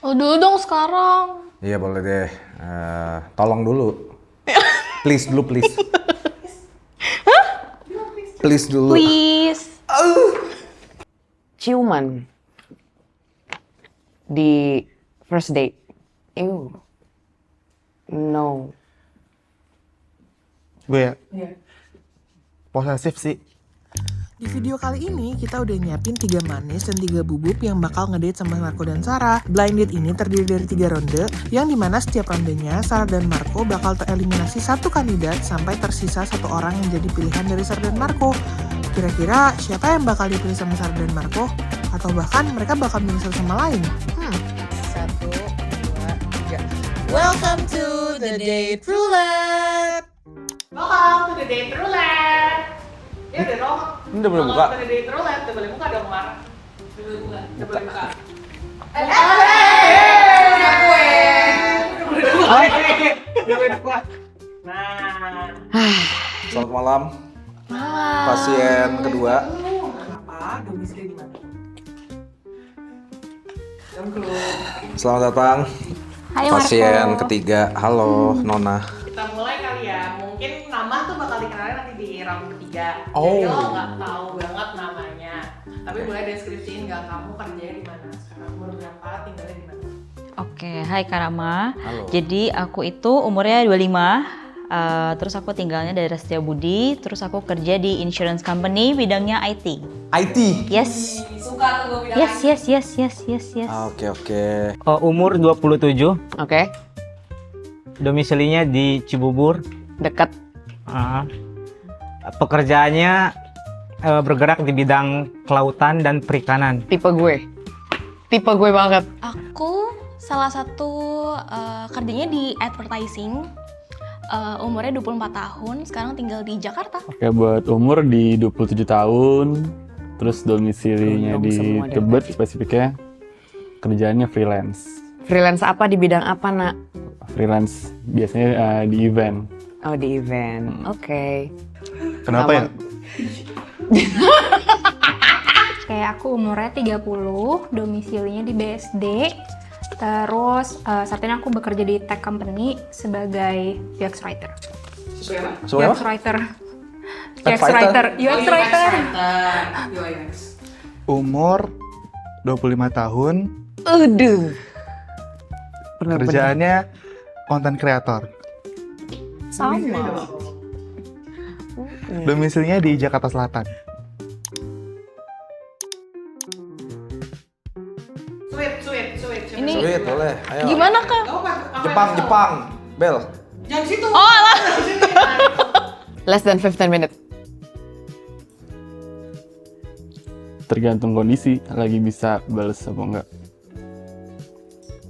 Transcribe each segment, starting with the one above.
Dulu dong sekarang. Iya boleh deh. Tolong dulu. Please dulu, please. Please dulu. Please. Ciuman di first date. Ew. No. Gue ya? Posesif sih. Di video kali ini kita udah nyiapin 3 manis dan 3 bubuk yang bakal ngedate sama Marco dan Sarah. Blind date ini terdiri dari 3 ronde, yang dimana setiap rondenya Sarah dan Marco bakal tereliminasi satu kandidat sampai tersisa satu orang yang jadi pilihan dari Sarah dan Marco. Kira-kira siapa yang bakal dipilih sama Sarah dan Marco? Atau bahkan mereka bakal milih satu sama lain? 1, 2, 3. Welcome to the date roulette! Welcome to the date roulette. Ya udah dong. Ini udah boleh buka? Welcome to the date roulette. Udah boleh buka dong, Mar. Udah boleh buka. Udah boleh buka. Udah gue. Udah boleh buka. Nah. Selamat malam. Pasien kedua. Apa? Domisili di mana? Jam keluar. Selamat datang. Hai Pasien Marco. ketiga. Halo, Nona. Kita mulai kali ya. Mungkin nama tuh bakal dikenalin nanti di round ketiga. Oh. Jadi lo nggak tahu banget namanya. Tapi boleh deskripsiin nggak kamu kerjanya di mana sekarang? Umur berapa? Tinggalnya di mana? Oke, hai Karama. Halo. Jadi aku itu umurnya 25, terus aku tinggalnya daerah Setiabudi, terus aku kerja di insurance company bidangnya IT. IT. Yes. Suka tuh gue bilang. Yes. Oke. Umur 27, Oke, domisilinya di Cibubur. deket. Pekerjaannya bergerak di bidang kelautan dan perikanan. Tipe gue. Tipe gue banget. Aku salah satu kerjanya di advertising. Umurnya 24 tahun, sekarang tinggal di Jakarta. Oke, buat umur di 27 tahun, terus domisilinya Dong, di semua deh. Tebet spesifiknya, kerjaannya freelance. Freelance apa di bidang apa, Nak? Freelance biasanya di event. Oh, di event. Oke. Kenapa ya? Kayak aku umurnya 30, domisilinya di BSD. Terus saat ini aku bekerja di tech company sebagai UX writer. Sebagai UX apa? writer. Tech UX writer. fighter? UX writer. UX. Umur 25 tahun, Aduh. Bener-bener. kerjaannya konten kreator. Sama. Domisilinya di Jakarta Selatan. Sweet. Ini Sweet, boleh. Ayo. gimana Kak? Kamu Jepang. Bel. Jangan situ. Oh alah. Less than 15 minutes. Tergantung kondisi, lagi bisa bales apa enggak.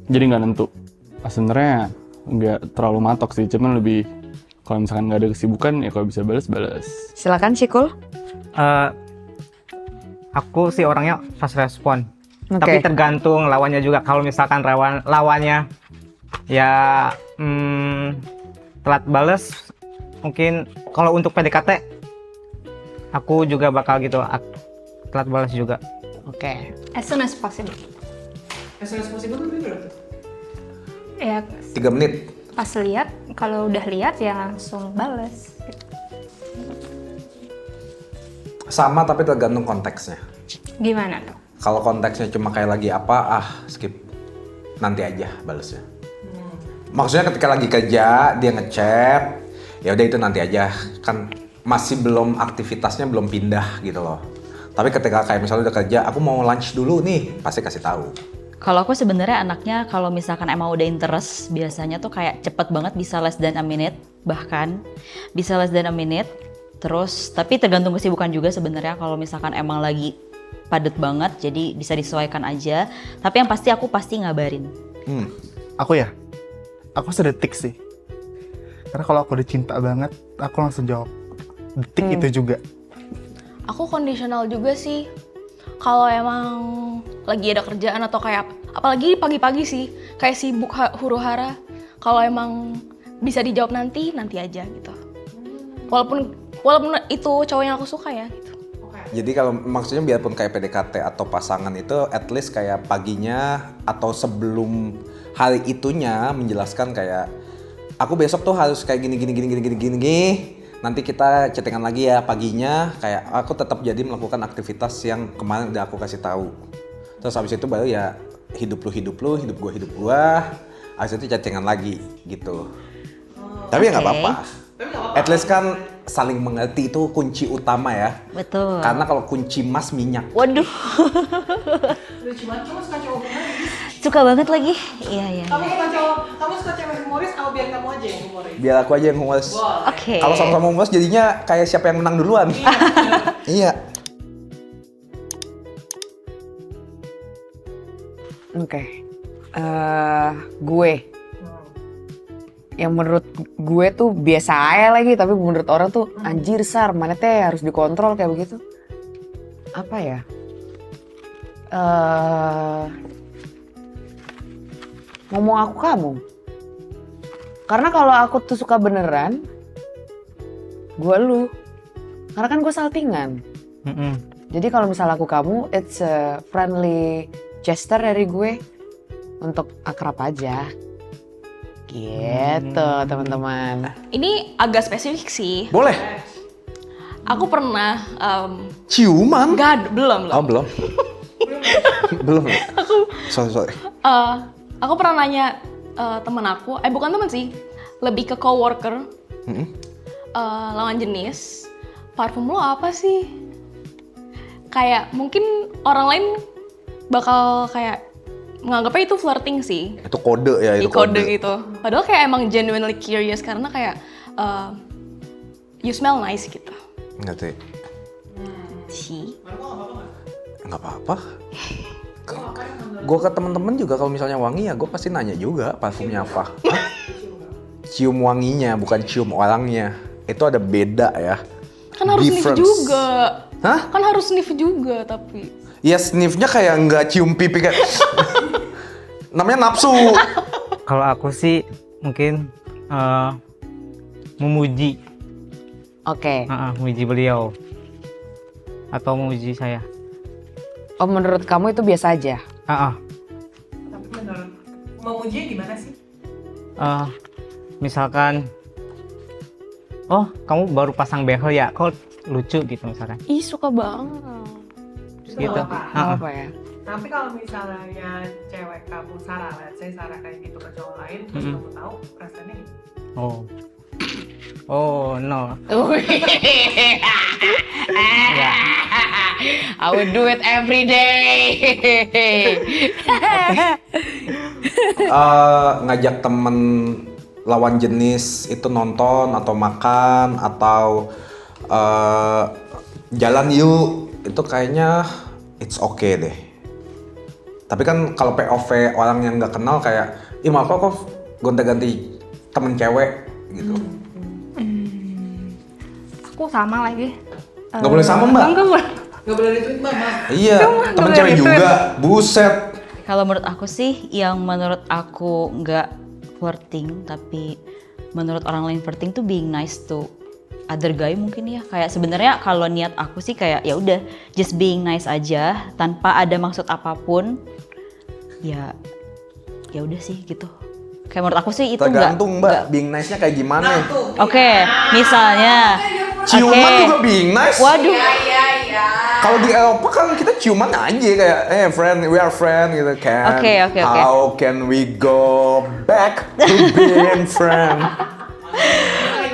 Jadi nggak nentu. Sebenarnya nggak terlalu matok sih, cuman lebih kalau misalkan nggak ada kesibukan ya kalau bisa bales. Silakan, Cikul. Aku sih orangnya fast respon. Oke. Tapi tergantung lawannya juga. Kalau misalkan lawannya ya telat bales, mungkin kalau untuk PDKT aku juga bakal gitu telat balas juga. Oke. As soon as possible. As soon as possible tuh berapa? Ya 3 menit. pas lihat, kalau udah lihat ya langsung bales. Sama tapi tergantung konteksnya. Gimana tuh? Kalau konteksnya cuma kayak lagi apa, skip. Nanti aja balesnya. Maksudnya ketika lagi kerja, dia ngechat, ya udah itu nanti aja. Kan masih belum aktivitasnya belum pindah gitu loh. Tapi ketika kayak misalnya udah kerja, aku mau lunch dulu nih, pasti kasih tahu. Kalau aku sebenarnya anaknya kalau misalkan emang udah interest, biasanya tuh kayak cepet banget bisa less than a minute, bahkan bisa less than a minute. Terus tapi tergantung kesibukan juga sebenarnya, kalau misalkan emang lagi padet banget, jadi bisa disesuaikan aja. Tapi yang pasti aku pasti ngabarin. Aku ya? Aku sedetik sih. Karena kalau aku udah cinta banget, aku langsung jawab. Detik itu juga. Aku kondisional juga sih. Kalau emang lagi ada kerjaan atau kayak apalagi pagi-pagi sih, kayak sibuk huru-hara. Kalau emang bisa dijawab nanti aja gitu. Walaupun itu cowok yang aku suka ya gitu. Jadi kalau maksudnya biarpun kayak PDKT atau pasangan itu at least kayak paginya atau sebelum hari itunya menjelaskan kayak aku besok tuh harus kayak gini. Nanti kita chattingan lagi ya paginya, kayak aku tetap jadi melakukan aktivitas yang kemarin udah aku kasih tahu. Terus habis itu baru ya hidup lu, hidup gua. Habis itu chattingan lagi gitu. Tapi ya nggak apa-apa. At least kan saling mengerti itu kunci utama ya. Betul. Karena kalau kunci emas minyak. Waduh, Lucu banget, kamu suka cowok humoris? suka banget lagi. Iya. Kamu suka cewek humoris atau biar kamu aja yang humoris? Biar aku aja yang humoris. Oke. Kalau sama-sama humoris jadinya kayak siapa yang menang duluan. Iya. Oke. Gue. Yang menurut gue tuh biasa aja lagi, tapi menurut orang tuh anjir Sar, mana teh harus dikontrol kayak begitu. Apa ya? Ngomong aku kamu. Karena kalau aku tuh suka beneran, gue lu. Karena kan gue saltingan. Jadi kalau misalnya aku kamu, it's a friendly gesture dari gue untuk akrab aja. Gitu teman-teman. Ini agak spesifik sih. Boleh. Aku pernah Ciuman? belum. Oh, belum. Belum. Sorry. Aku pernah nanya teman aku, bukan teman sih, lebih ke coworker, lawan jenis, parfum lo apa sih? Kayak mungkin orang lain bakal kayak menganggapnya itu flirting sih. Itu kode ya, itu Kode gitu. Padahal kayak emang genuinely curious karena kayak you smell nice gitu. Ngerti. Si. Nggak apa-apa. Gue ke temen-temen juga kalau misalnya wangi ya gue pasti nanya juga parfumnya apa. Hah? Cium wanginya bukan cium orangnya. Itu ada beda ya. Kan harus sniff juga. Hah? Kan harus sniff juga tapi. Ya sniffnya kayak nggak cium pipi kayak. Namanya nafsu. Kalau aku sih mungkin memuji. Oke. Memuji beliau. Atau memuji saya. Oh menurut kamu itu biasa aja? Tapi menurut memujinya gimana sih? Misalkan, oh kamu baru pasang behel ya, kok lucu gitu misalkan. Ih suka banget. Gitu. Apa ya? Tapi kalau misalnya cewek kamu Sarah, let's say Sarah kayak gitu ke cowok lain, terus kamu tahu rasanya gitu. Oh no. I would do it every day. Ngajak temen lawan jenis itu nonton atau makan atau jalan yuk, itu kayaknya it's okay deh. Tapi kan kalau POV orang yang nggak kenal kayak, ih maaf kok gonta-ganti temen cewek gitu. Aku sama lagi. Nggak boleh sama mbak? Nggak boleh retweet mama. Iya, temen cewek juga, buset. Kalau menurut aku sih, yang menurut aku nggak flirting, tapi menurut orang lain flirting tuh being nice to other guy mungkin ya. Kayak sebenarnya kalau niat aku sih kayak ya udah just being nice aja, tanpa ada maksud apapun. Ya udah sih gitu. Kayak menurut aku sih itu tergantung mbak, being nice-nya kayak gimana. Oke, misalnya. Ciuman juga being nice. Waduh. Kalau di Eropa kan kita ciuman aja kayak, friend, we are friend gitu kan. Oke. How can we go back to being friend?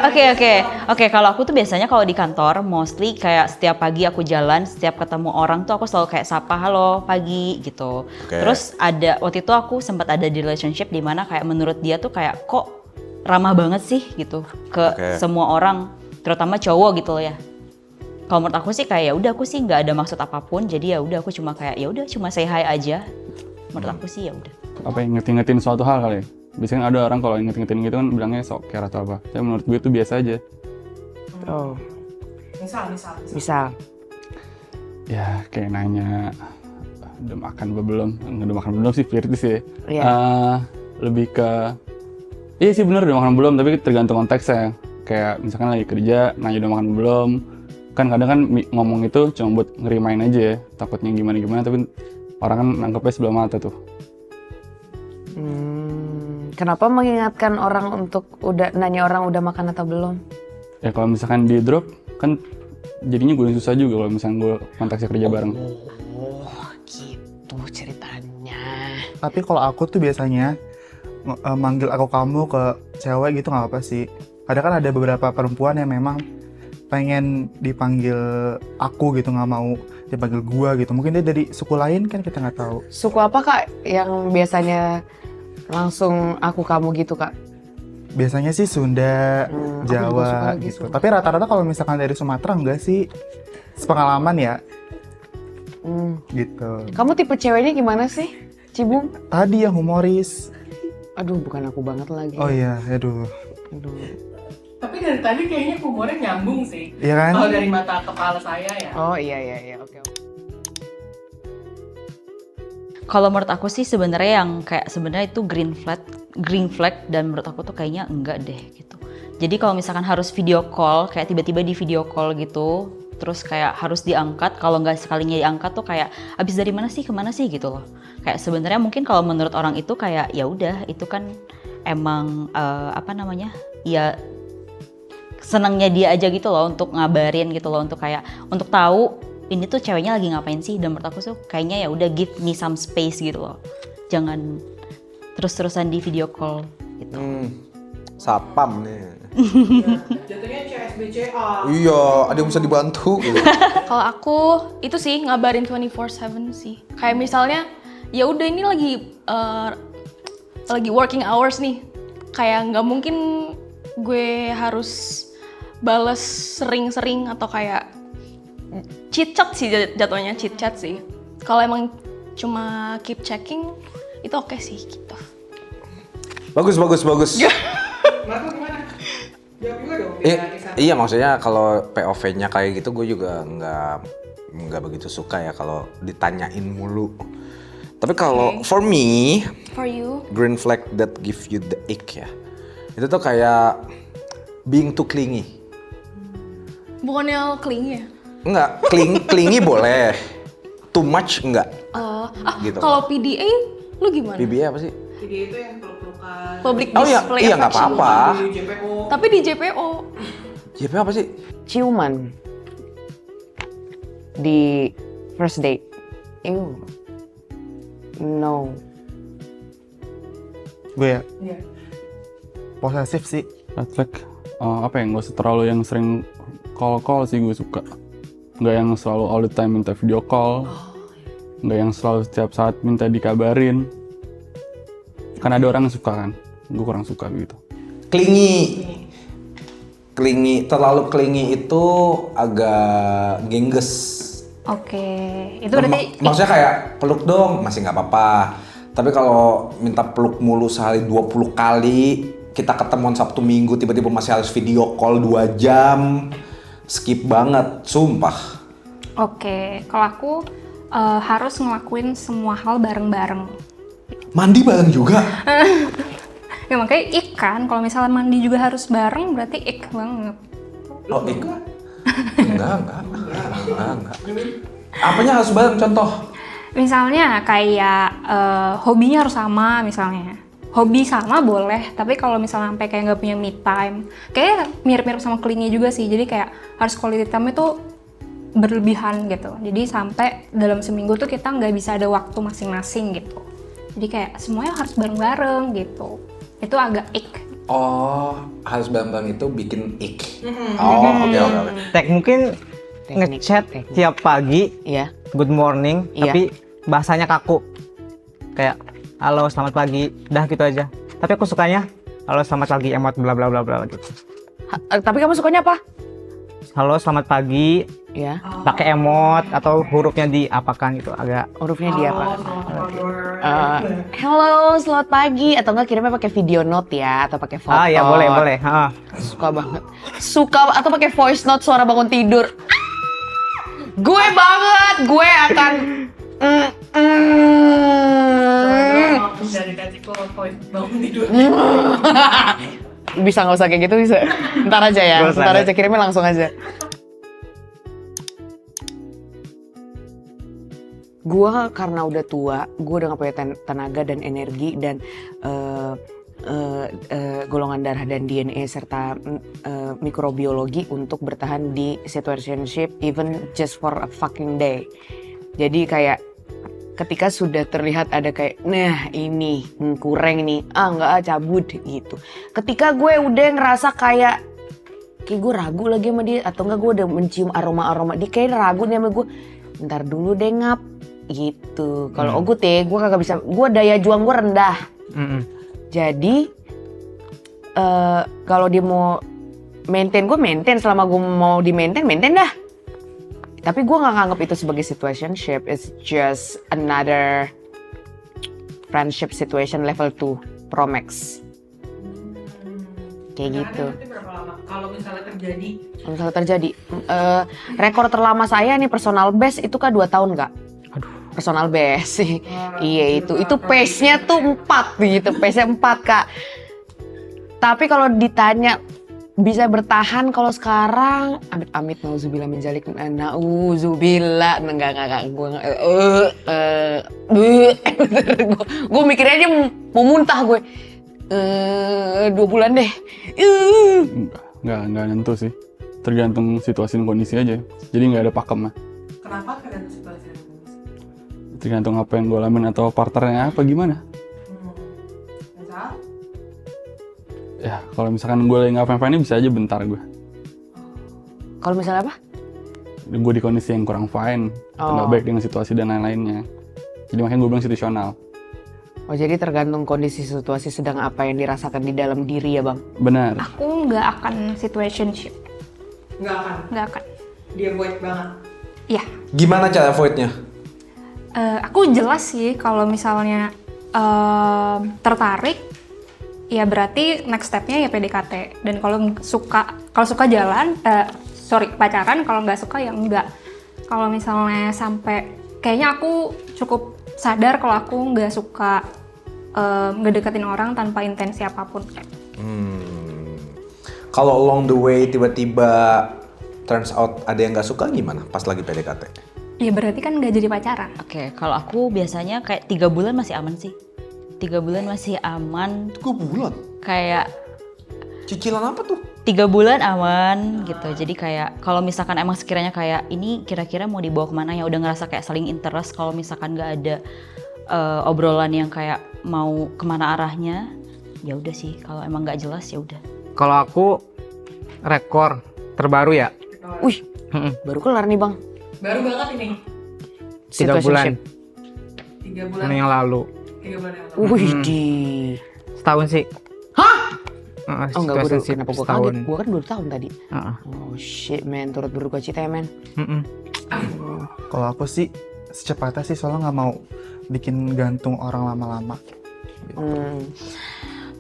Oke. Kalau aku tuh biasanya kalau di kantor, mostly kayak setiap pagi aku jalan, setiap ketemu orang tuh aku selalu kayak sapa halo pagi gitu. Terus waktu itu aku sempat ada di relationship di mana kayak menurut dia tuh kayak kok ramah banget sih gitu ke semua orang, terutama cowok gitu loh ya. Kalau menurut aku sih kayak ya udah aku sih nggak ada maksud apapun, jadi ya udah aku cuma kayak ya udah cuma say hi aja. Menurut aku sih ya udah. Apa yang ngetin suatu hal kali ya? Biasanya ada orang kalau inget-ingetin gitu kan bilangnya sok care atau apa. Tapi menurut gue itu biasa aja. Oh. Misal. Ya kayak nanya udah makan apa belum? Udah makan belum sih flirty sih. Iya. Lebih ke iya sih bener udah makan belum, tapi tergantung konteksnya. Kayak misalkan lagi kerja nanya udah makan belum. kan kadang kan ngomong itu cuma buat ngerimain aja ya, takutnya gimana-gimana, tapi orang kan nangkepnya sebelah mata tuh. Kenapa mengingatkan orang untuk nanya orang udah makan atau belum? Ya kalau misalkan di drop kan jadinya gue susah juga kalau misalkan gue konteksnya kerja bareng. Oh gitu ceritanya. Tapi kalau aku tuh biasanya manggil aku kamu ke cewek gitu nggak apa sih. Kadang kan ada beberapa perempuan yang memang pengen dipanggil aku gitu, nggak mau dipanggil gua gitu. Mungkin dia dari suku lain kan kita nggak tahu. Suku apa Kak yang biasanya langsung aku kamu gitu Kak? Biasanya sih Sunda, Aku juga Jawa suka gitu. Tapi rata-rata kalau misalkan dari Sumatera enggak sih. Sepengalaman ya. Gitu. Kamu tipe ceweknya gimana sih, Cibung? Tadi yang humoris. Aduh, bukan aku banget lagi. Oh iya, aduh. Tapi dari tadi kayaknya humornya nyambung sih. Iya kan? Kalau dari mata kepala saya ya. Oh iya, oke. Kalau menurut aku sih sebenarnya yang kayak sebenarnya itu green flag dan menurut aku tuh kayaknya enggak deh gitu. Jadi kalau misalkan harus video call, kayak tiba-tiba di video call gitu, terus kayak harus diangkat, kalau nggak sekalinya diangkat tuh kayak abis dari mana sih kemana sih gitu loh. Kayak sebenarnya mungkin kalau menurut orang itu kayak ya udah itu kan emang ya senangnya dia aja gitu loh untuk ngabarin gitu loh, untuk kayak untuk tahu ini tuh ceweknya lagi ngapain sih. Dan menurut aku tuh kayaknya ya udah give me some space gitu loh, jangan terus-terusan di video call gitu. Satpam nih. Jatuhnya CSBCA. Iya, ada yang bisa dibantu gitu. Kalau aku itu sih ngabarin 24/7 sih. Kayak misalnya ya udah ini lagi working hours nih. Kayak nggak mungkin gue harus bales sering-sering atau kayak chit chat sih jatuhnya, chit chat sih. Kalau emang cuma keep checking itu oke sih gitu. Bagus. Marco gimana? Jawab juga dong. Iya, maksudnya kalau POV-nya kayak gitu gue juga nggak begitu suka ya kalau ditanyain mulu. Tapi kalau for me, For you? green flag that give you the ick ya, itu tuh kayak being too clingy. Bukannya clingy ya? Enggak, clingy boleh, too much enggak. Gitu. Kalau PDA lu gimana? PBA apa sih? Jadi itu yang peluk-pelukan. Public Oh iya, display iya nggak affection. apa-apa. Di JPO. Tapi di JPO. JP apa sih? Ciuman di first date. Ew. No. Gue ya. Iya. Posesif sih. Red flag, apa ya, nggak usah terlalu yang sering call sih gue suka. Nggak yang selalu all the time minta video call. Nggak yang selalu setiap saat minta dikabarin. Kan ada orang yang suka kan, gue kurang suka gitu. Clingy, terlalu clingy itu agak gengges. Oke, itu berarti Maksudnya kayak peluk dong, masih nggak apa-apa. Tapi kalau minta peluk mulu sehari 20 kali, kita ketemuan Sabtu Minggu, tiba-tiba masih harus video call 2 jam, skip banget, sumpah. oke. Kalau aku harus ngelakuin semua hal bareng-bareng. Mandi bareng juga? Ya makanya ik kan, kalau misalnya mandi juga harus bareng berarti ik banget. Oh, enggak. Apanya harus bareng, contoh? Misalnya kayak hobinya harus sama misalnya. Hobi sama boleh, tapi kalau misalnya sampai kayak nggak punya me time, kayak mirip-mirip sama clingy juga sih. Jadi kayak harus quality time itu berlebihan gitu. Jadi sampai dalam seminggu tuh kita nggak bisa ada waktu masing-masing gitu. Jadi kayak semuanya harus bareng-bareng gitu. Itu agak ik. Oh, harus bareng-bareng itu bikin ick. Oh, oke. Mungkin ngechat tiap pagi, Iya. good morning, Iya. tapi bahasanya kaku. Kayak halo selamat pagi, dah gitu aja. Tapi aku sukanya halo selamat pagi emot bla bla bla bla gitu. Tapi kamu sukanya apa? Halo selamat pagi, Ya. pakai emot atau hurufnya diapakan gitu agak. Hurufnya dia apa? Hello, selamat pagi. Atau enggak kirimnya pakai video note ya, atau pakai foto. Ah ya boleh. Suka banget. Suka atau pakai voice note suara bangun tidur. Gue banget, gue akan Dari kasih poin bangun tidur. bisa nggak usah kayak gitu bisa. Ntar aja ya, Nggak usah, ntar ya. aja kirimnya langsung aja. gue karena udah tua, gue udah gak punya tenaga dan energi dan golongan darah dan DNA serta mikrobiologi untuk bertahan di situationship even just for a fucking day. Jadi kayak ketika sudah terlihat ada kayak nah ini kurang nih, enggak cabut gitu. Ketika gue udah ngerasa kayak gue ragu lagi sama dia atau enggak gue udah mencium aroma dia kayak ragu nih sama gue, ntar dulu deh ngap gitu. Kalau Ogut ya gue kagak bisa, gue daya juang gue rendah. Jadi kalau dia mau maintain, gue maintain. Selama gue mau di maintain dah. Tapi gue nggak nganggap itu sebagai situationship. It's just another friendship situation level 2 Pro Max. Kayak gitu. Nanti berapa lama? Kalau misalnya terjadi? Kalau misalnya terjadi, rekor terlama saya nih personal best itu kan 2 tahun Kak. Personal best sih. Iya itu pace-nya tuh 4 gitu, pace-nya 4 Kak. Tapi kalau ditanya bisa bertahan kalau sekarang, amit-amit nauzubillah min zalik, nauzubillah, enggak gue mikirnya aja mau muntah gue. 2 bulan deh. Nggak nentu sih. Tergantung situasi dan kondisi aja. Jadi nggak ada pakem mah. Kenapa kalian situasi dan kondisi? Tergantung apa yang gue alamin atau partnernya apa gimana. Misal? Ya kalau misalkan gue lagi nggak fine-fine bisa aja bentar gue. Kalau misalnya apa? Gue di kondisi yang kurang fine, nggak baik dengan situasi dan lain-lainnya. Jadi makanya gue bilang situasional. Oh jadi tergantung kondisi situasi sedang apa yang dirasakan di dalam diri ya Bang? Benar. Aku nggak akan situationship. Nggak akan. Dia avoid banget. Iya. Gimana cara avoidnya? Aku jelas sih kalau misalnya tertarik, ya berarti next stepnya ya PDKT. Dan kalau suka jalan, pacaran. Kalau nggak suka ya enggak. Kalau misalnya sampai kayaknya aku cukup sadar kalau aku nggak suka ngedeketin orang tanpa intensi apapun. Kalau along the way tiba-tiba turns out ada yang nggak suka gimana pas lagi PDKT? Ya berarti kan nggak jadi pacaran. Oke, kalau aku biasanya kayak 3 bulan masih aman sih. 3 bulan masih aman. 3 bulan? Kayak cicilan apa tuh? 3 bulan aman gitu. Jadi kayak kalau misalkan emang sekiranya kayak ini kira-kira mau dibawa kemana ya udah ngerasa kayak saling interest. Kalau misalkan nggak ada obrolan yang kayak mau kemana arahnya, ya udah sih. Kalau emang nggak jelas ya udah. Kalau aku rekor terbaru ya. Wih, baru kelar nih Bang. Baru banget ini. 3 bulan. 3 bulan yang lalu. 3 bulan yang lalu. Wih di. Setahun sih. Hah? Oh enggak, situationship kenapa gue setahun. kaget? Gue kan 2 tahun tadi. Oh shit man, turut berduka cita ya man. Kalau aku sih secepatnya sih soalnya nggak mau bikin gantung orang lama-lama.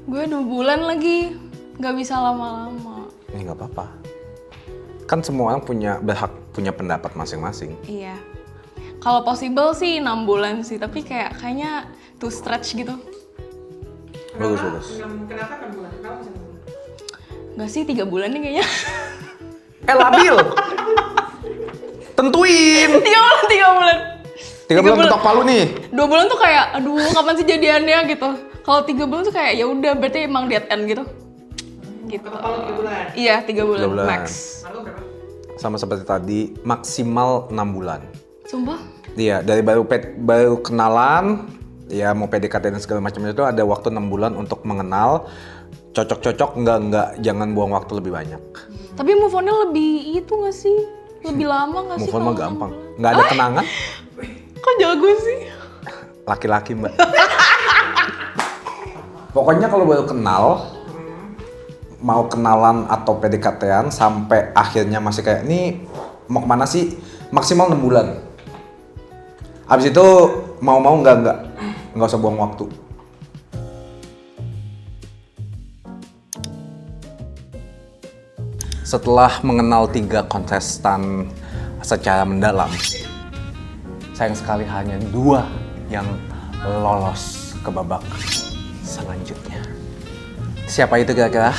Gue 2 bulan lagi, nggak bisa lama-lama. Ini nggak apa-apa. Kan semua orang berhak punya pendapat masing-masing. Iya. Kalau possible sih 6 bulan sih, tapi kayaknya too stretch gitu. Bagus. Kenapa 6 bulan? Kenapa bisa 6 bulan? Nggak sih, 3 bulan nih kayaknya. Labil! Tentuin! 3 bulan. 3 bulan ketok palu nih. 2 bulan tuh kayak, aduh kapan sih jadiannya gitu. Kalau 3 bulan tuh kayak, ya udah berarti emang dead end gitu. Gitu. Kalau 3 bulan? Iya, 3 bulan, 3 bulan. max. Lalu berapa? Sama seperti tadi, maksimal 6 bulan. Sumpah? Iya, dari baru kenalan, ya mau PDKT dan segala macam itu ada waktu 6 bulan untuk mengenal. Cocok-cocok, enggak, jangan buang waktu lebih banyak. Tapi move on-nya lebih itu nggak sih? Lebih lama nggak sih? Move on mah kalau gampang. 6 bulan? Nggak ada kenangan. Kok jago sih? Laki-laki mbak. Pokoknya kalau baru kenal, mau kenalan atau PDKT-an sampai akhirnya masih kayak ini mau kemana sih? Maksimal 6 bulan. Abis itu mau nggak usah buang waktu. Setelah mengenal 3 kontestan secara mendalam, sayang sekali hanya 2 yang lolos ke babak selanjutnya. Siapa itu kira-kira?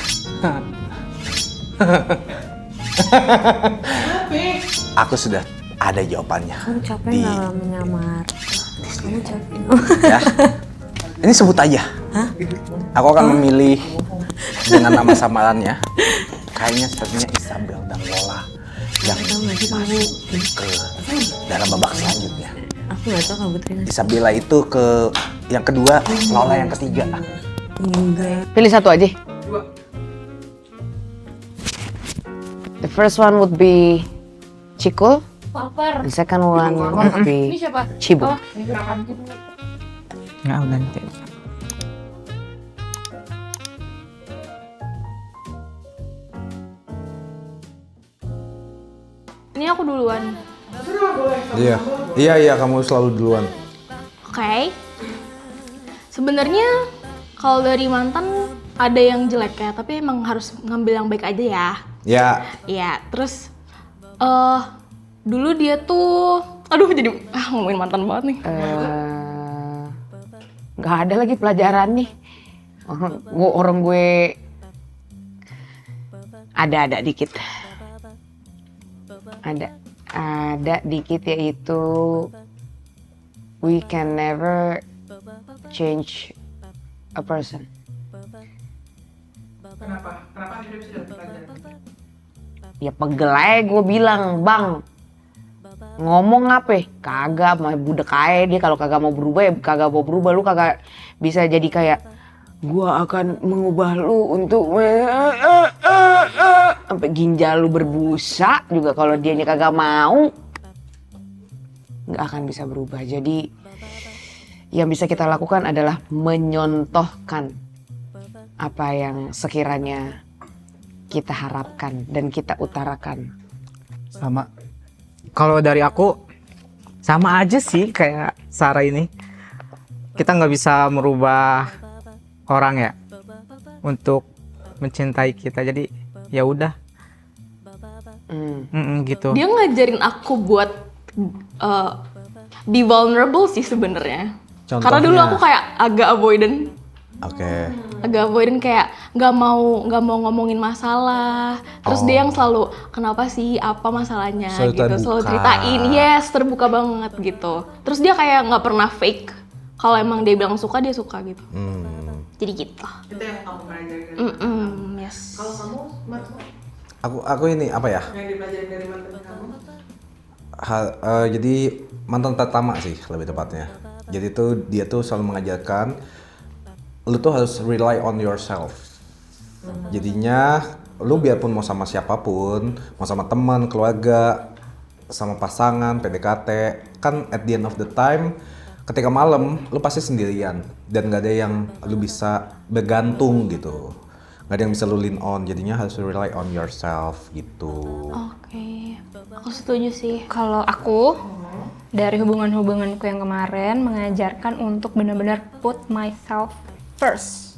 Aku sudah ada jawabannya. Kamu capek Di- nggak menyamar? Kamu capek? Ya. Ini sebut aja. Aku akan memilih dengan nama samarannya. Kayaknya sepertinya Isabel dan Lola yang masuk ke dalam babak selanjutnya. Aku nggak tahu kamu terima. Isabella itu ke yang kedua, Lola yang ketiga. Enggak. Pilih satu aja. The first one would be Cikul. Lapar. The second one would be siapa? Cibu. Nggak ganti. Ini aku duluan. Iya, kamu selalu duluan. Oke. Sebenarnya kalau dari mantan ada yang jelek ya, tapi emang harus ngambil yang baik aja ya. Ya, Iya, terus dulu dia tuh aduh jadi ngomongin mantan banget nih. Nggak ada lagi pelajaran nih. Orang gue ada dikit. Ada dikit, yaitu we can never change a person. Kenapa? Kenapa akhirnya bisa dapat pelajaran? Ya pegel aja gue bilang, bang, ngomong apa? Kagak, mah budek aja dia. Kalau kagak mau berubah ya kagak mau berubah. Lu kagak bisa jadi kayak gua akan mengubah lu untuk sampai ginjal lu berbusa juga. Kalau dianya kagak mau, nggak akan bisa berubah. Jadi yang bisa kita lakukan adalah menyontohkan apa yang sekiranya kita harapkan dan kita utarakan. Sama. Kalau dari aku sama aja sih kayak Sarah ini. Kita nggak bisa merubah orang ya untuk mencintai kita. Jadi ya udah. Gitu. Dia ngajarin aku buat be vulnerable sih sebenarnya. Karena dulu aku kayak agak avoidant. Oke. Agak avoidant kayak nggak mau ngomongin masalah. Terus dia yang selalu kenapa sih, apa masalahnya Selalu gitu, terbuka. selalu ceritain. Yes, terbuka banget gitu. Terus dia kayak nggak pernah fake. Kalau emang dia bilang suka, dia suka gitu. Jadi gitu. Itu yang kamu pelajari dari Yes. Kalau kamu, Marco, Aku ini apa ya? yang dipelajari dari mantan kamu? Jadi mantan pertama sih lebih tepatnya. Jadi tuh dia tuh selalu mengajarkan lu tuh harus rely on yourself. Jadinya lu biarpun mau sama siapapun, mau sama teman, keluarga, sama pasangan, PDKT, kan at the end of the time ketika malam lu pasti sendirian dan gak ada yang lu bisa bergantung gitu. Gak ada yang bisa lu lean on, jadinya harus rely on yourself gitu. Oke, aku setuju sih. Kalau aku dari hubunganku yang kemarin mengajarkan untuk benar-benar put myself first.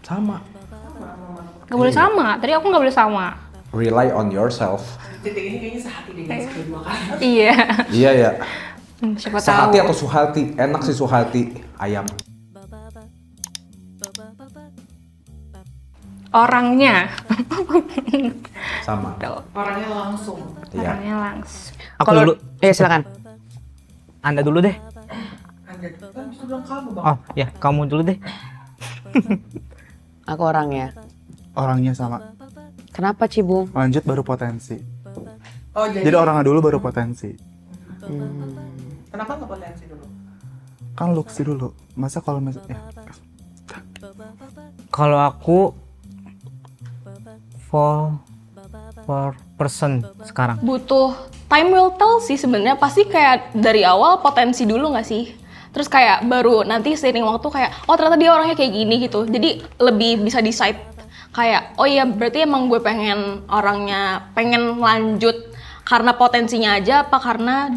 Sama. Gak boleh sama. Tadi aku nggak boleh sama. Rely on yourself. Titik ini kayaknya sehati deh guys, kedua kali. Iya. Iya ya. Siapa Sehati tahu. atau suhati? Enak sih suhati. Ayam. Orangnya. Sama. Orangnya langsung. Iya. Orangnya langsung. Aku dulu. Silakan. Anda dulu deh. Anda kan bisa bilang kamu bang. Oh ya, kamu dulu deh. Aku orangnya. Orangnya sama. Kenapa Cibu? Lanjut baru potensi. Oh jadi, Jadi orangnya dulu baru potensi. kenapa nggak potensi dulu? Kan looks dulu. Masa kalau misalnya Kalau aku for person sekarang. Butuh time will tell sih sebenarnya. Pasti kayak dari awal potensi dulu nggak sih? Terus kayak baru nanti seiring waktu kayak oh ternyata dia orangnya kayak gini gitu. Jadi lebih bisa decide kayak oh iya berarti emang gue pengen orangnya pengen lanjut karena potensinya aja apa karena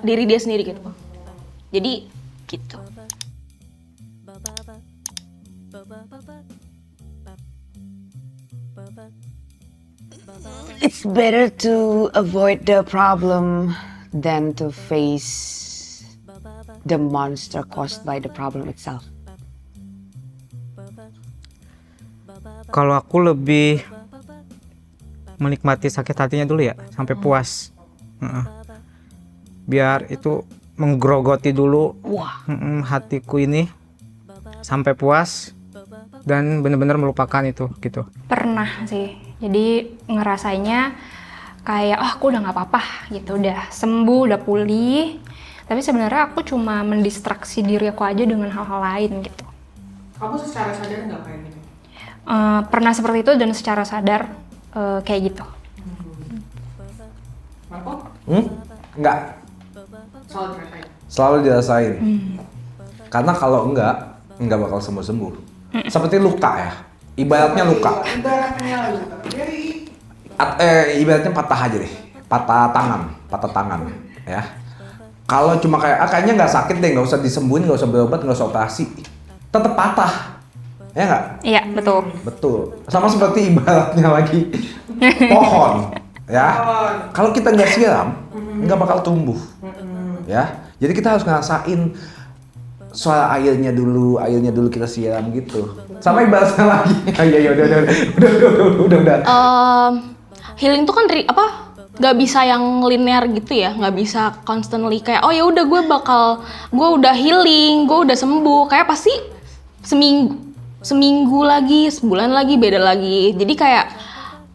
diri dia sendiri gitu. Jadi gitu. It's better to avoid the problem than to face the monster caused by the problem itself. Kalau aku lebih menikmati sakit hatinya dulu ya, sampai puas. Heeh. Biar itu menggerogoti dulu Wah. hatiku ini sampai puas dan benar-benar melupakan itu gitu. Pernah sih. Jadi ngerasainnya kayak aku udah nggak apa-apa gitu, udah sembuh, udah pulih. Tapi sebenarnya aku cuma mendistraksi diri aku aja dengan hal-hal lain gitu. Kamu secara sadar nggak kayak gitu? Pernah seperti itu dan secara sadar kayak gitu. Marco? Enggak, Soal dirasain. selalu dirasain. Karena kalau enggak bakal sembuh-sembuh. Seperti luka ya. Ibaratnya luka. Ibaratnya lu. Ibaratnya patah aja deh. Patah tangan ya. Kalau cuma kayak kayaknya nggak sakit deh, nggak usah disembuhin, nggak usah berobat, nggak usah operasi, tetap patah, ya nggak? Iya, betul. Betul. Sama seperti ibaratnya lagi pohon, ya. Kalau kita nggak siram, nggak bakal tumbuh, ya. Jadi kita harus ngerasain suara airnya dulu kita siram gitu. Sama ibaratnya lagi. Ya udah. Healing tuh kan nggak bisa yang linear gitu ya, nggak bisa constantly kayak oh ya udah gue udah healing, gue udah sembuh, kayak pasti seminggu lagi, sebulan lagi beda lagi. Jadi kayak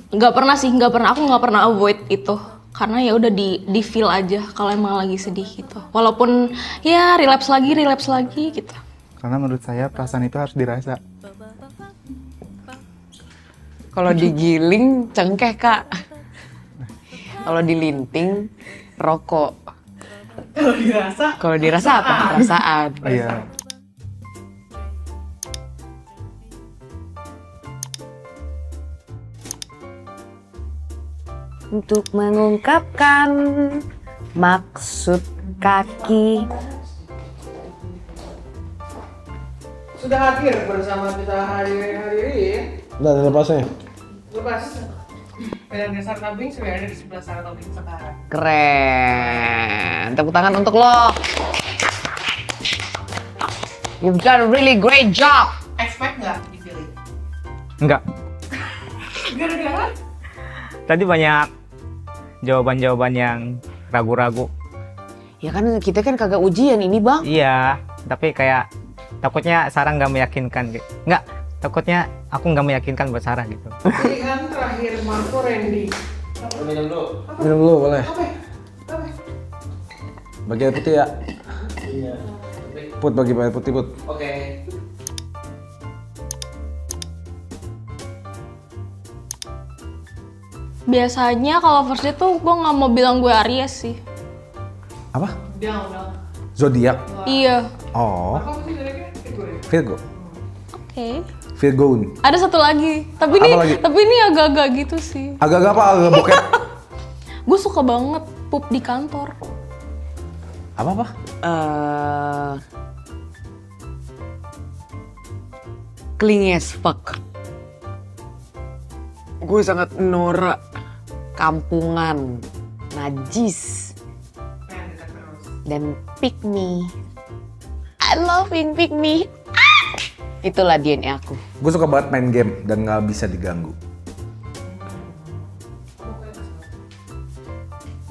aku nggak pernah avoid itu, karena ya udah di feel aja kalau emang lagi sedih gitu, walaupun ya relapse lagi gitu. Karena menurut saya perasaan itu harus dirasa. Kalau digiling cengkeh, Kak. Kalau dilinting rokok. Kalau dirasa apa? Perasaan. Iya. Untuk mengungkapkan maksud kaki. Sudah hadir bersama kita hadirin. Udah lepasnya. Lepas. Medan dasar tabing sudah ada di sebelah sana tabing sekarang. Keren. Tepuk tangan untuk lo. You've done a really great job. Expect nggak dipilih? Enggak. Gara-gara? Tadi banyak jawaban-jawaban yang ragu-ragu. Ya kan kita kan kagak ujian ini, Bang. Iya, tapi kayak takutnya Sarah nggak meyakinkan gitu. Nggak, takutnya aku nggak meyakinkan buat Sarah gitu. Pilihan terakhir Marco Randy. Minum dulu boleh. Apa? Bagi air putih ya. Put bagi air putih Put. Oke. Biasanya kalau first date tuh gue nggak mau bilang gue Aries sih. Apa? Udah. Zodiak. Iya. Oh, Marco sih dari Virgo. Oke. Virgoun. Ada satu lagi, tapi Apa lagi? ini agak-agak gitu sih. Agak-agak apa? Agak bokep. Gue suka banget pup di kantor. Apa? Clingy as fuck. Gue sangat norak, kampungan, najis, dan pick me. I love being pick me. Itulah DNA aku. Gue suka banget main game dan nggak bisa diganggu.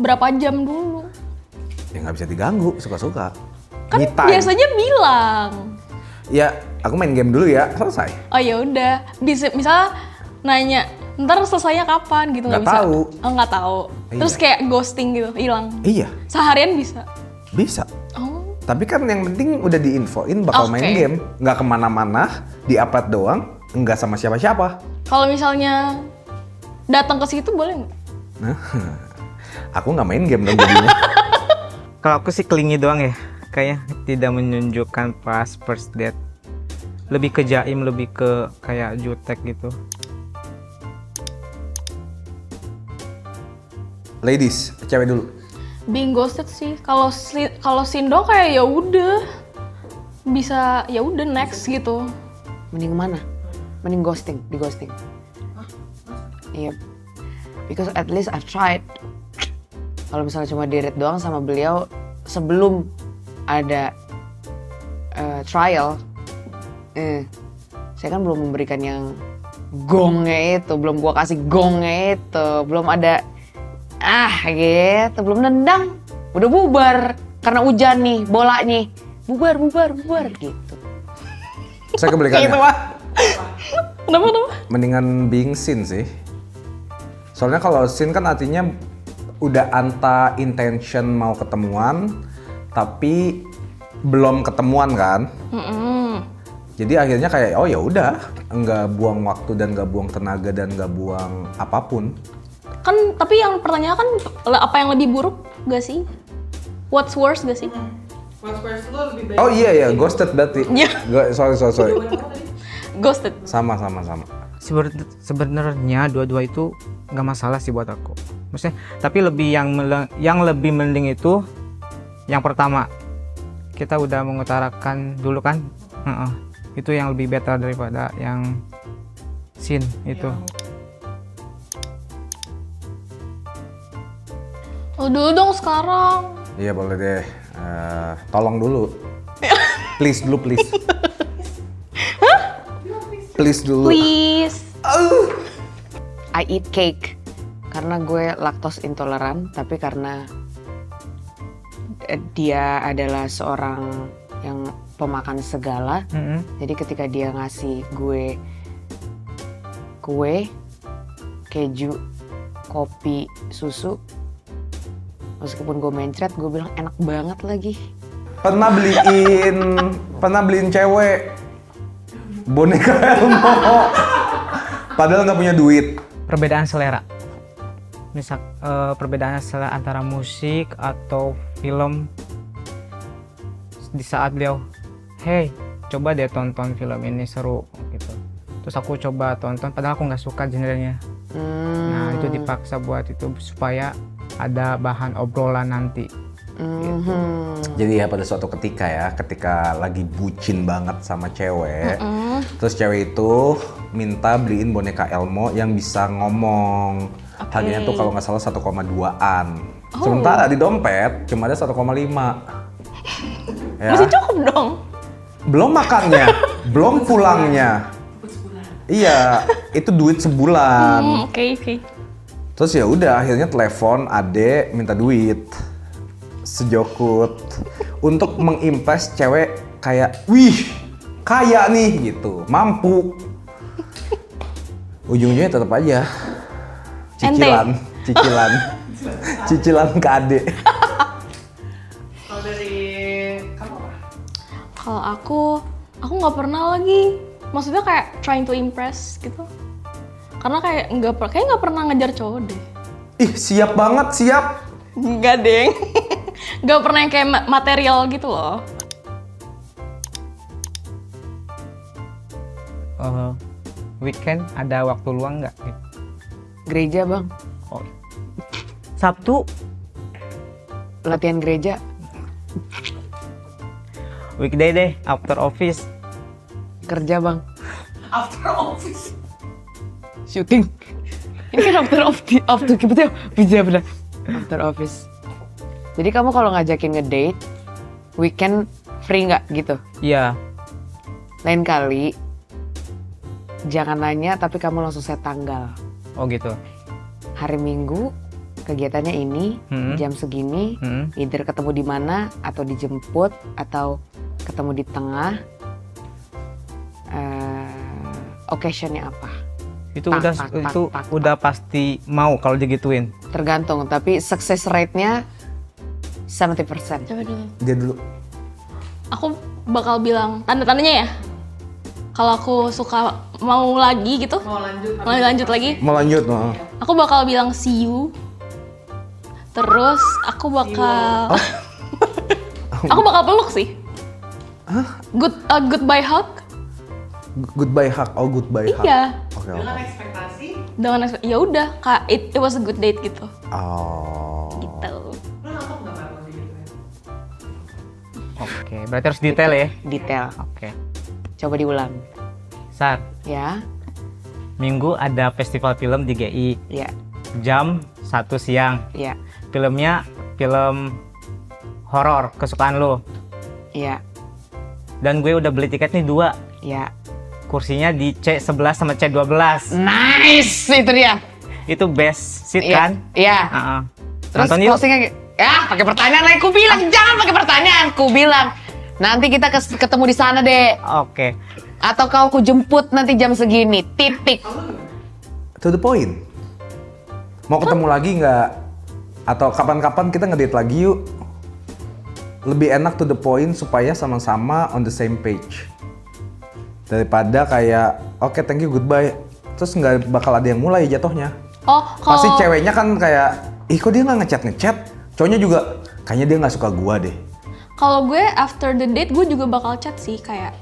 Berapa jam dulu? Ya nggak bisa diganggu, suka-suka. Kan Me time. biasanya bilang. Ya, aku main game dulu ya, selesai. Oh ya udah, bisa misalnya nanya, ntar selesainya kapan gitu, Nggak bisa. tahu. Oh nggak tahu. Iya. Terus kayak ghosting gitu, hilang. Iya, Seharian bisa. bisa. Oh. Tapi kan yang penting udah diinfoin bakal main Oke. game. Nggak kemana-mana, di upload doang, nggak sama siapa-siapa. Kalau misalnya datang ke situ boleh nggak? Nah, aku nggak main game dong jadinya. Kalau aku sih clingy doang ya, kayaknya tidak menunjukkan pas first date. Lebih ke jaim, lebih ke kayak jutek gitu. Ladies, cewek dulu. Being ghosted sih. Kalau Sindo kayak ya udah bisa ya udah next gitu. Mending mana? Mending ghosting, di ghosting. Iya. Because at least I've tried. Kalau misalnya cuma di-read doang sama beliau sebelum ada trial, saya kan belum memberikan yang gongnya itu, belum gua kasih gongnya itu, belum ada Gitu, belum nendang. Udah bubar. Karena hujan nih, bolanya. Bubar gitu. Saya kebalikannya. Kenapa? Mendingan being seen sih. Soalnya kalau seen kan artinya udah anta intention mau ketemuan, tapi belum ketemuan kan. Jadi akhirnya kayak oh ya udah, nggak buang waktu dan nggak buang tenaga dan nggak buang apapun. Kan tapi yang pertanyaan kan apa yang lebih buruk gak sih? What's worse gak sih? What's first lo lebih baik. Oh iya, ghosted berarti. Iya. Sorry. Ghosted. Sama. Sebenarnya dua-dua itu nggak masalah sih buat aku. Maksudnya, tapi lebih yang lebih mending itu yang pertama. Kita udah mengutarakan dulu kan, itu yang lebih better daripada yang scene itu. Oh dulu dong sekarang. Iya boleh deh. Tolong dulu. Please. Please dulu. Please. I eat cake karena gue laktos intoleran, tapi karena dia adalah seorang yang pemakan segala. Jadi ketika dia ngasih gue kue, keju, kopi, susu, meskipun gue mencret, gue bilang enak banget lagi. Pernah beliin cewek boneka Elmo. Padahal nggak punya duit. Perbedaan selera. Misal perbedaan selera antara musik atau film. Di saat beliau, hey, coba deh tonton film ini seru gitu. Terus aku coba tonton, padahal aku nggak suka genrenya. Nah itu dipaksa buat itu supaya ada bahan obrolan nanti. Gitu. Jadi ya pada suatu ketika lagi bucin banget sama cewek, terus cewek itu minta beliin boneka Elmo yang bisa ngomong. Harganya tuh kalau nggak salah 1,2-an. Sementara di dompet cuma ada 1,5. Ya. Masih cukup dong. Belum makannya, belum pulangnya. Iya, itu duit sebulan. Oke. Terus ya udah akhirnya telepon ade minta duit sejokut untuk mengimpress cewek kayak wih kaya nih gitu, mampu. Ujungnya tetap aja cicilan ke ade. Kalau dari kamu apa? Kalau aku nggak pernah lagi. Maksudnya kayak trying to impress gitu. Karena kayak nggak pernah ngejar cowok deh. Ih siap banget, siap. Nggak deng. Nggak pernah yang kayak material gitu loh. Weekend ada waktu luang nggak? Gereja bang, Oh. Sabtu latihan gereja. weekday deh after office. Kerja bang, After office. syuting. Ini kan after kita bisa benar. After office. Jadi kamu kalau ngajakin ngedate, weekend free nggak gitu? Iya. Lain kali, jangan nanya tapi kamu langsung set tanggal. Oh gitu. Hari Minggu kegiatannya ini, jam segini, either ketemu di mana atau dijemput atau ketemu di tengah. Occasionnya apa? Itu udah pasti mau kalau digituin. Tergantung, tapi success rate-nya 70%. Coba dulu. Dia dulu. Aku bakal bilang tanda-tandanya ya. Kalau aku suka mau lagi gitu, mau lanjut lagi. Mau lanjut, Aku bakal bilang see you. Terus aku bakal aku bakal peluk sih. Goodbye hug. Goodbye hug, goodbye hug. Iya. Oke. Dengan ekspektasi. Ya udah, Kak, it was a good date gitu. Oh. Gitu. Lo nangkep nggak Marco gitu ya? Oke, berarti harus detail ya. Detail. Oke. Coba diulang. Sar, Ya, Minggu ada festival film di GI. ya, Jam 1 siang. ya, Filmnya film horor kesukaan lo. ya, Dan gue udah beli tiket nih 2. ya. Kursinya di C11 sama C12. Nice, itu dia. Itu best seat Iya, kan? iya. Heeh. Terus Nonton yuk. closingnya pakai pertanyaan lagi. Ku bilang jangan pakai pertanyaan. Ku bilang nanti kita ketemu di sana deh. Oke. Atau kau ku jemput nanti jam segini. Titik. To the point. Mau ketemu lagi nggak? Atau kapan-kapan kita ngedate lagi yuk? Lebih enak to the point supaya sama-sama on the same page. Daripada kayak, oke thank you goodbye. Terus nggak bakal ada yang mulai jatuhnya. Oh, Pasti kalau ceweknya kan kayak, ih kok dia nggak ngechat. Cowoknya juga, kayaknya dia nggak suka gua deh. kalau gue after the date gue juga bakal chat sih kayak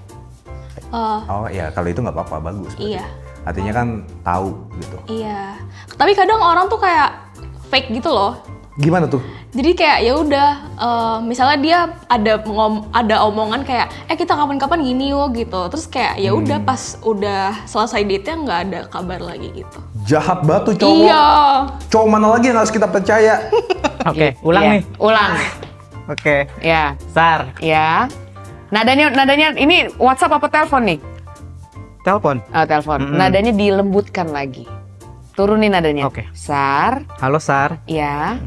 Oh ya, kalau itu nggak apa-apa, bagus. berarti. iya. Artinya kan tahu gitu. Iya. Tapi kadang orang tuh kayak fake gitu loh. Gimana tuh? Jadi kayak ya udah, misalnya dia ada omongan kayak, kita kapan-kapan gini yo gitu. Terus kayak ya udah pas udah selesai date-nya nggak ada kabar lagi gitu. Jahat banget tuh cowok. Iya. Cowok mana lagi yang harus kita percaya? Oke, ulang Iya, nih. Ulang. Oke. Ya. Sar, Ya. Nadanya ini WhatsApp apa telepon nih? telepon. Oh, telepon. Mm-mm. Nadanya dilembutkan lagi. Turunin nadanya. Oke. Sar. Halo Sar, Ya.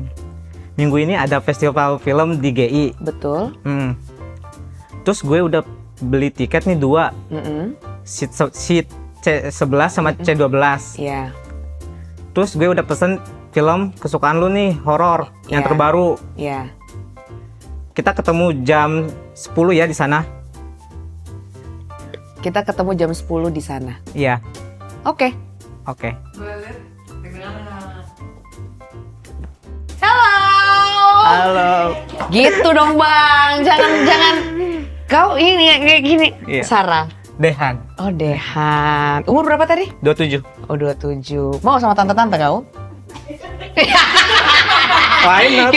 minggu ini ada festival film di GI. Betul. Terus gue udah beli tiket nih 2. Mm-mm. Seat C11 sama C12. Ya. Terus gue udah pesen film kesukaan lu nih, horor yang Iya. terbaru. Ya. Kita ketemu jam 10 ya di sana. Kita ketemu jam 10 di sana. Iya. Oke. Oke. Halo. Gitu dong, Bang. Jangan kau ini kayak gini. Iya. Sarah. Dehan. Oh, Dehan. Umur berapa tadi? 27. Oh, 27. Mau sama tante-tante kau? Why not?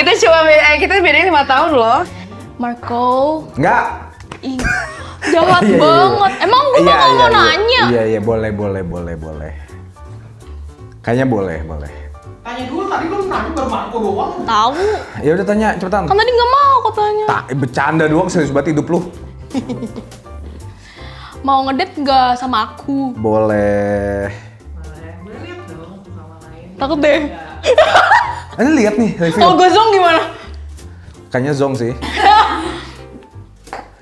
Kita bedain 5 tahun loh. Marco, Enggak. ih, jahat Iya, iya, iya. banget. Emang gue Iya, bakal iya, mau iya. nanya. Iya, boleh. Kayaknya boleh. Tanya dulu, tadi lu nanya baru Marco doang. Tahu. Ya udah tanya, cepetan. Kan tadi nggak mau katanya. Tak, bercanda doang, serius banget hidup lu. Mau ngedate nggak sama aku? Boleh. Boleh lihat dong sama lain. Takut deh. Ini lihat nih review. Kalau gue zong gimana? Kayaknya zong sih.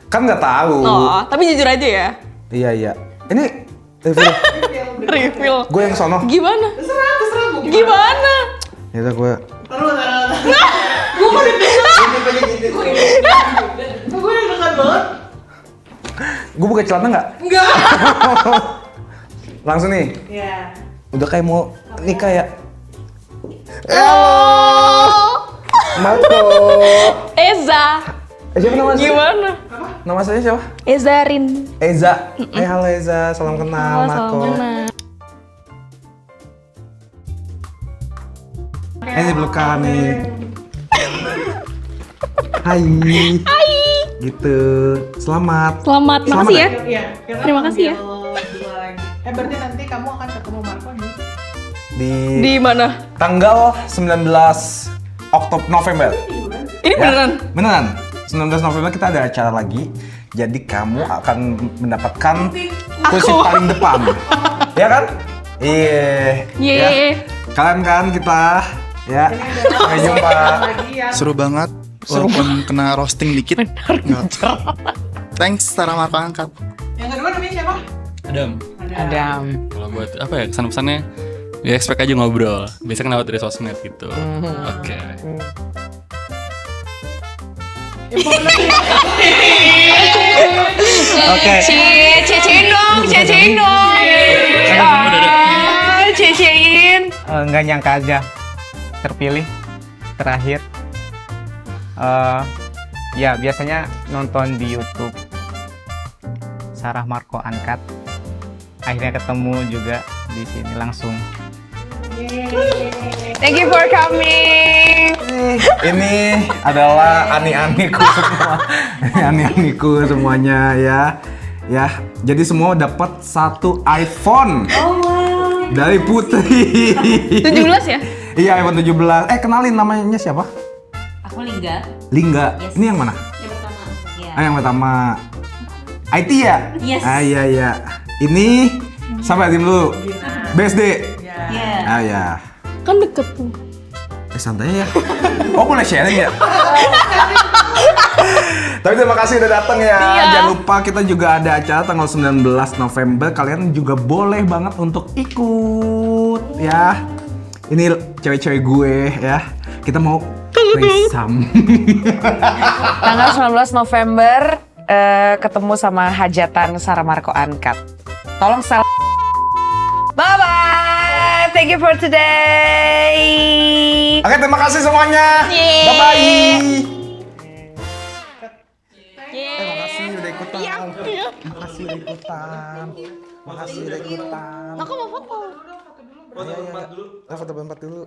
Kan nggak tahu. Oh, tapi jujur aja ya. Iya. Ini review. Reveal. Gue yang sono. Gimana? Terserah gue. Gimana? Ya udah gue. Taruh. Gue udah dekat banget. Gue buka celana nggak? Enggak. Langsung nih. Ya. Udah kayak mau nikah ya. Oh, Marco. Eza. Siapa nama aslinya? Gimana? Nama aslinya siapa? Ezarin. Eza. Halo Eza, salam kenal Marco. Ini belum kami. Hai. Gitu. Selamat. Selamat, makasih ya. Iya. Terima kasih ya. Dua lagi. Berarti nanti kamu akan ketemu Marco nih. Di mana? tanggal 19 November. Ini beneran? Beneran. 19 November kita ada acara lagi. Jadi kamu akan mendapatkan kursi paling depan. Ya kan? Iya. Yeay. Ya. Kalian kan kita ya. Sampai jumpa. Seru banget. Walaupun kena roasting dikit. Nggak. Thanks Sarah Marco angkat. Yang kedua namanya siapa? Adam. Kalau buat apa ya kesan-pesannya, ya expect aja ngobrol. Biasanya kan lewat dari sosmed gitu. Oke. Oke. Cecein dong. Cecein. Nggak nyangka aja terpilih terakhir. Ya biasanya nonton di YouTube Sarah Marco Angkat. Akhirnya ketemu juga di sini langsung. Thank you for coming. Ini adalah ani-aniku semua. Ani-aniku semuanya ya. Ya, jadi semua dapat satu iPhone. Dari Putri. 17 ya? Iya, iPhone 17. Kenalin namanya siapa? Aku Lingga. Lingga. Yes. Ini yang mana? Yang pertama. Ya. Yang pertama. IT ya? Yes. Iya. Ini sampai tim dulu. BSD. Ya. Ah ya. Kan deket tuh. Santai ya. Oh boleh sharing ya? Tapi terima kasih udah datang ya. Jangan lupa kita juga ada acara tanggal 19 November. Kalian juga boleh banget untuk ikut ya. Ini cewek-cewek gue ya. Kita mau threesome. Tanggal 19 November ketemu sama hajatan Sarah Marco Uncut. Tolong sel. Bye bye. Thank you for today. Oke, terima kasih semuanya. Bye bye. Makasih udah ikutan. Makasih udah ikutan. Makasih udah ikutan. Aku mau foto. Foto berempat dulu.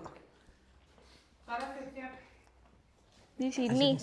Di sini.